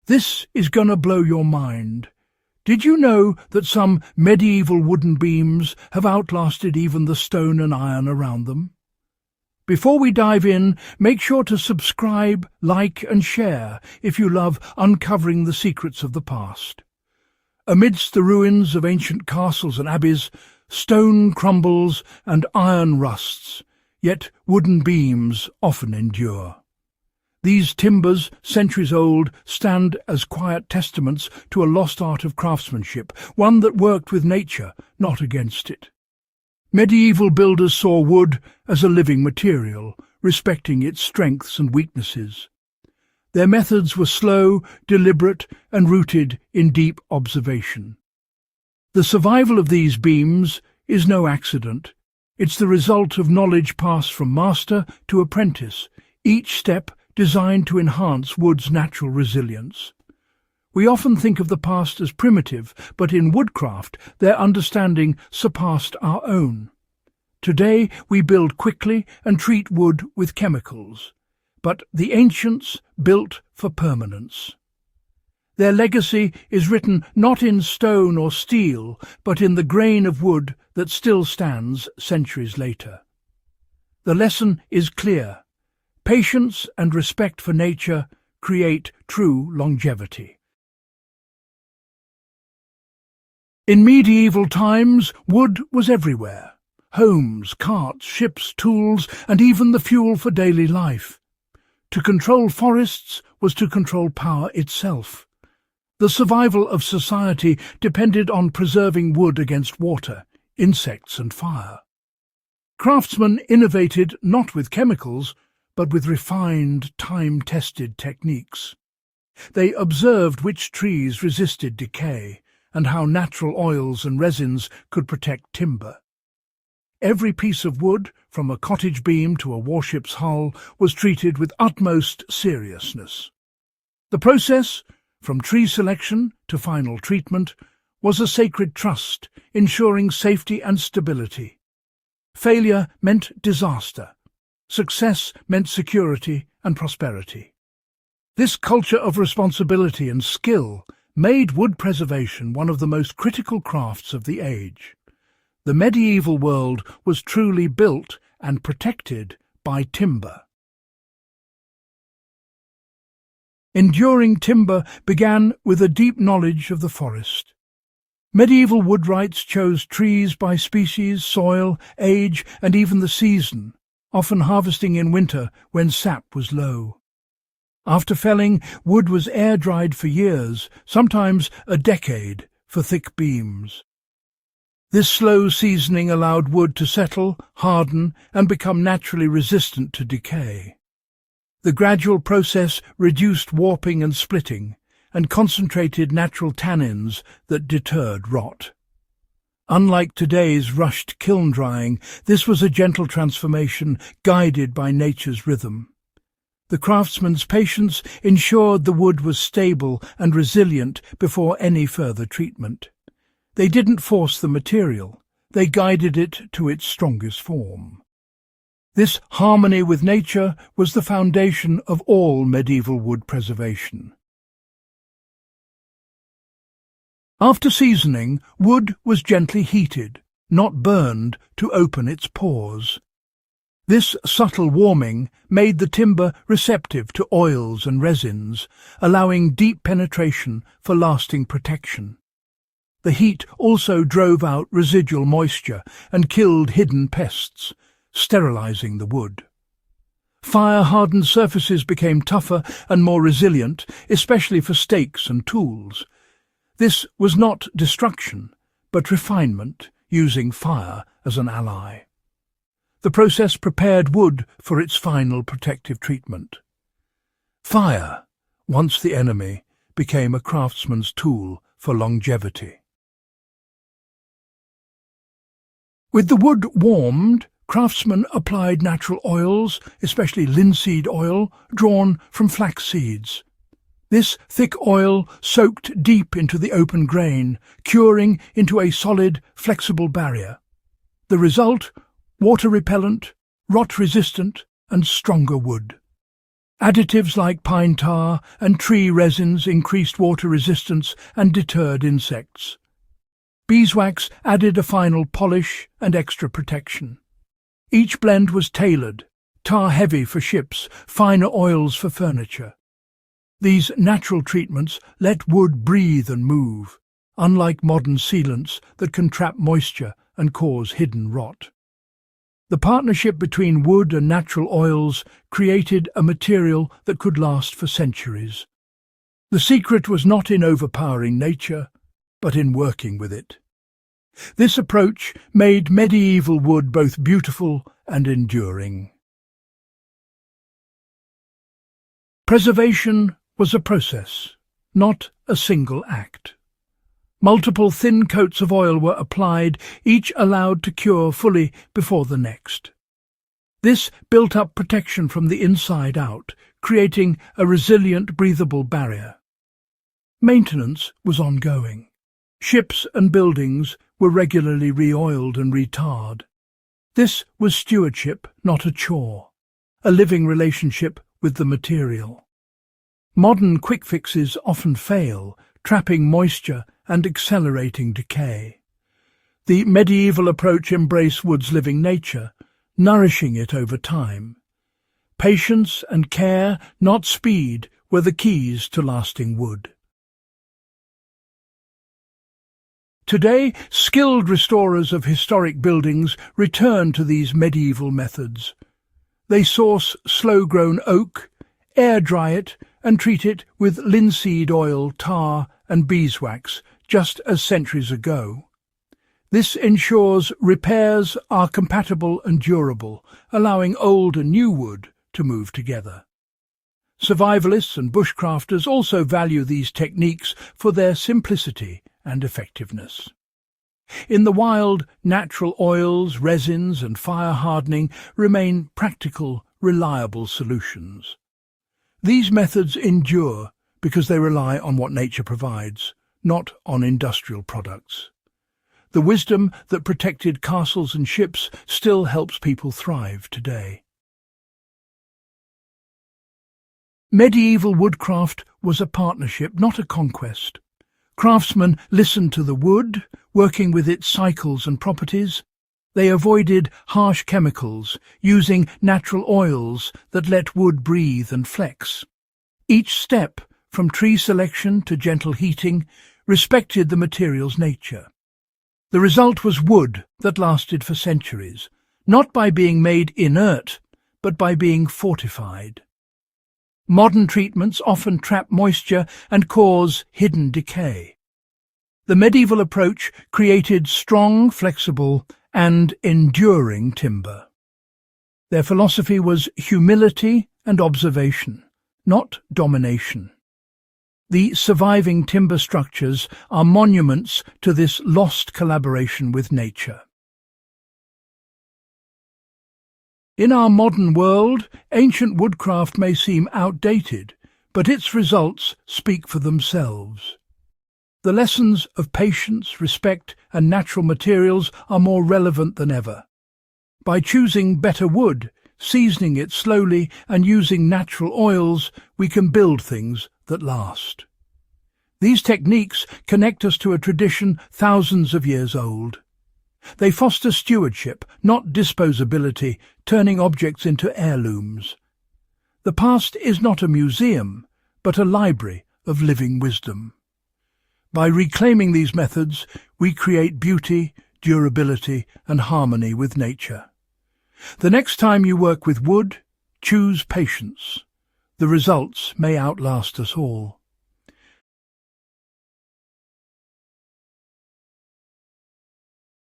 This is gonna blow your mind. Did you know that some medieval wooden beams have outlasted even the stone and iron around them? Before we dive in, make sure to subscribe, like and share if you love uncovering the secrets of the past. Amidst the ruins of ancient castles and abbeys, stone crumbles and iron rusts, yet wooden beams often endure. These timbers, centuries old, stand as quiet testaments to a lost art of craftsmanship, one that worked with nature, not against it. Medieval builders saw wood as a living material, respecting its strengths and weaknesses. Their methods were slow, deliberate, and rooted in deep observation. The survival of these beams is no accident. It's the result of knowledge passed from master to apprentice, each step designed to enhance wood's natural resilience. We often think of the past as primitive, but in woodcraft their understanding surpassed our own. Today we build quickly and treat wood with chemicals, but the ancients built for permanence. Their legacy is written not in stone or steel, but in the grain of wood that still stands centuries later. The lesson is clear. Patience and respect for nature create true longevity. In medieval times, wood was everywhere. Homes, carts, ships, tools, and even the fuel for daily life. To control forests was to control power itself. The survival of society depended on preserving wood against water, insects, and fire. Craftsmen innovated not with chemicals, but with refined, time-tested techniques. They observed which trees resisted decay and how natural oils and resins could protect timber. Every piece of wood, from a cottage beam to a warship's hull, was treated with utmost seriousness. The process, from tree selection to final treatment, was a sacred trust, ensuring safety and stability. Failure meant disaster. Success meant security and prosperity. This culture of responsibility and skill made wood preservation one of the most critical crafts of the age. The medieval world was truly built and protected by timber. Enduring timber began with a deep knowledge of the forest. Medieval woodwrights chose trees by species, soil, age, and even the season, often harvesting in winter when sap was low. After felling, wood was air-dried for years, sometimes a decade, for thick beams. This slow seasoning allowed wood to settle, harden, and become naturally resistant to decay. The gradual process reduced warping and splitting, and concentrated natural tannins that deterred rot. Unlike today's rushed kiln drying, this was a gentle transformation guided by nature's rhythm. The craftsman's patience ensured the wood was stable and resilient before any further treatment. They didn't force the material, they guided it to its strongest form. This harmony with nature was the foundation of all medieval wood preservation. After seasoning, wood was gently heated, not burned, to open its pores. This subtle warming made the timber receptive to oils and resins, allowing deep penetration for lasting protection. The heat also drove out residual moisture and killed hidden pests, sterilizing the wood. Fire-hardened surfaces became tougher and more resilient, especially for stakes and tools. This was not destruction, but refinement, using fire as an ally. The process prepared wood for its final protective treatment. Fire, once the enemy, became a craftsman's tool for longevity. With the wood warmed, craftsmen applied natural oils, especially linseed oil, drawn from flax seeds. This thick oil soaked deep into the open grain, curing into a solid, flexible barrier. The result? Water-repellent, rot-resistant, and stronger wood. Additives like pine tar and tree resins increased water resistance and deterred insects. Beeswax added a final polish and extra protection. Each blend was tailored, tar-heavy for ships, finer oils for furniture. These natural treatments let wood breathe and move, unlike modern sealants that can trap moisture and cause hidden rot. The partnership between wood and natural oils created a material that could last for centuries. The secret was not in overpowering nature, but in working with it. This approach made medieval wood both beautiful and enduring. Preservation was a process, not a single act. Multiple thin coats of oil were applied, each allowed to cure fully before the next. This built up protection from the inside out, creating a resilient, breathable barrier. Maintenance was ongoing. Ships and buildings were regularly re-oiled and retarred. This was stewardship, not a chore, a living relationship with the material. Modern quick fixes often fail, trapping moisture and accelerating decay. The medieval approach embraced wood's living nature, nourishing it over time. Patience and care, not speed, were the keys to lasting wood. Today, skilled restorers of historic buildings return to these medieval methods. They source slow-grown oak, air-dry it, and treat it with linseed oil, tar, and beeswax, just as centuries ago. This ensures repairs are compatible and durable, allowing old and new wood to move together. Survivalists and bushcrafters also value these techniques for their simplicity and effectiveness. In the wild, natural oils, resins, and fire hardening remain practical, reliable solutions. These methods endure because they rely on what nature provides, not on industrial products. The wisdom that protected castles and ships still helps people thrive today. Medieval woodcraft was a partnership, not a conquest. Craftsmen listened to the wood, working with its cycles and properties. They avoided harsh chemicals, using natural oils that let wood breathe and flex. Each step, from tree selection to gentle heating, respected the material's nature. The result was wood that lasted for centuries, not by being made inert, but by being fortified. Modern treatments often trap moisture and cause hidden decay. The medieval approach created strong, flexible, and enduring timber. Their philosophy was humility and observation, not domination. The surviving timber structures are monuments to this lost collaboration with nature. In our modern world, ancient woodcraft may seem outdated, but its results speak for themselves. The lessons of patience, respect, and natural materials are more relevant than ever. By choosing better wood, seasoning it slowly, and using natural oils, we can build things that last. These techniques connect us to a tradition thousands of years old. They foster stewardship, not disposability, turning objects into heirlooms. The past is not a museum, but a library of living wisdom. By reclaiming these methods, we create beauty, durability, and harmony with nature. The next time you work with wood, choose patience. The results may outlast us all.